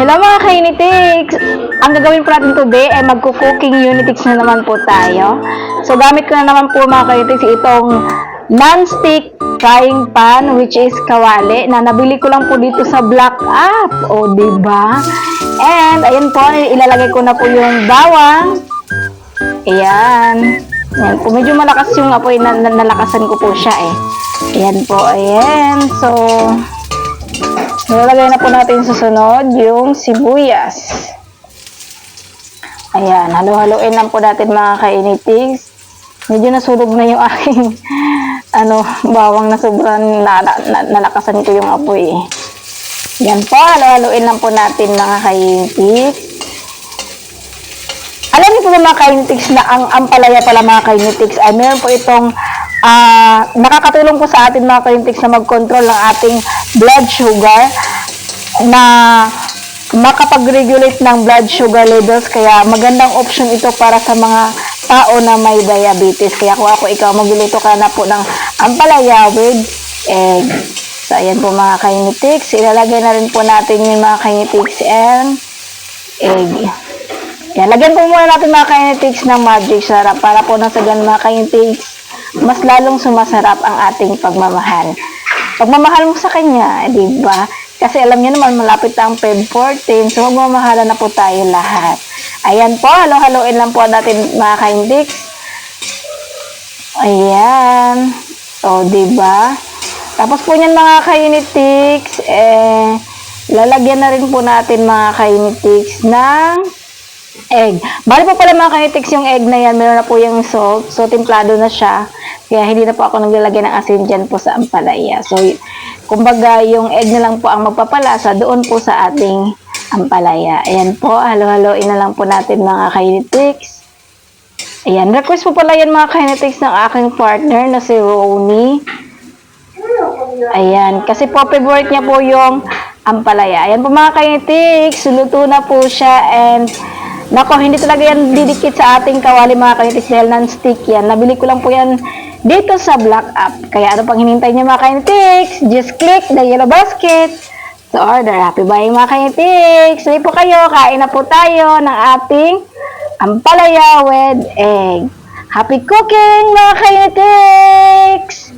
Hello mga kainitics! Ang gagawin po natin today ay magko-cooking unitics na naman po tayo. So gamit ko na naman po mga kainitics itong non-stick frying pan which is kawali na nabili ko lang po dito sa Black App. O diba? And ayan po, ilalagay ko na po yung bawang. Ayan. Ayan po, medyo malakas yung apoy, nalakasan ko po siya eh. Ayan po, ayan. So, nilagay na po natin susunod yung sibuyas. Ayan, halo-haloin lang po natin mga kainitics. Medyo nasunog na yung aking bawang na sobrang nalakasan ko yung apoy. Ayan po, halo-haloin lang po natin mga kainitics. Alam niyo po mga kainitics na ang ampalaya pala mga kainitics ay meron po itong nakakatulong po sa atin mga kainitics na mag-control ng ating blood sugar, na makapag-regulate ng blood sugar levels, kaya magandang option ito para sa mga tao na may diabetes. Kaya kung ako ikaw, magluluto ka na po ng ampalaya with egg. So ayan po mga kainitics, ilalagay na rin po natin yung mga kainitics and egg. Yan, lagyan po muna natin mga kainitics ng magic syrup para po nasagan mga kainitics mas lalong sumasarap ang ating pagmamahal. Pagmamahal mo sa kanya, di ba? Kasi alam niyo naman, malapit ang Feb 14, so magmamahalan na po tayo lahat. Ayan po, halo-haloin lang po natin mga kainitics. Ayan. O, di ba? Tapos po niyan mga kainitics, lalagyan na rin po natin mga kainitics ng egg. Bali po pala mga kainitics yung egg na yan, meron na po yung salt. So, timplado na siya. Kaya hindi na po ako naglalagay ng asin dyan po sa ampalaya. So, kumbaga yung egg na lang po ang magpapalasa doon po sa ating ampalaya. Ayan po, halo-haloin na lang po natin mga kainitics. Ayan, request po pala yan mga kainitics ng aking partner na si Ronnie. Ayan, kasi po favorite niya po yung ampalaya. Ayan po mga kainitics, luto na po siya and nako, hindi talaga yan didikit sa ating kawali mga kainitics dahil non-stick yan. Nabili ko lang po yan dito sa Black App. Kaya ano pang hinintay niyo mga kainitics? Just click the yellow basket to order. Happy buying mga kainitics! Sige po kayo, kain na po tayo ng ating ampalaya with egg. Happy cooking mga kainitics!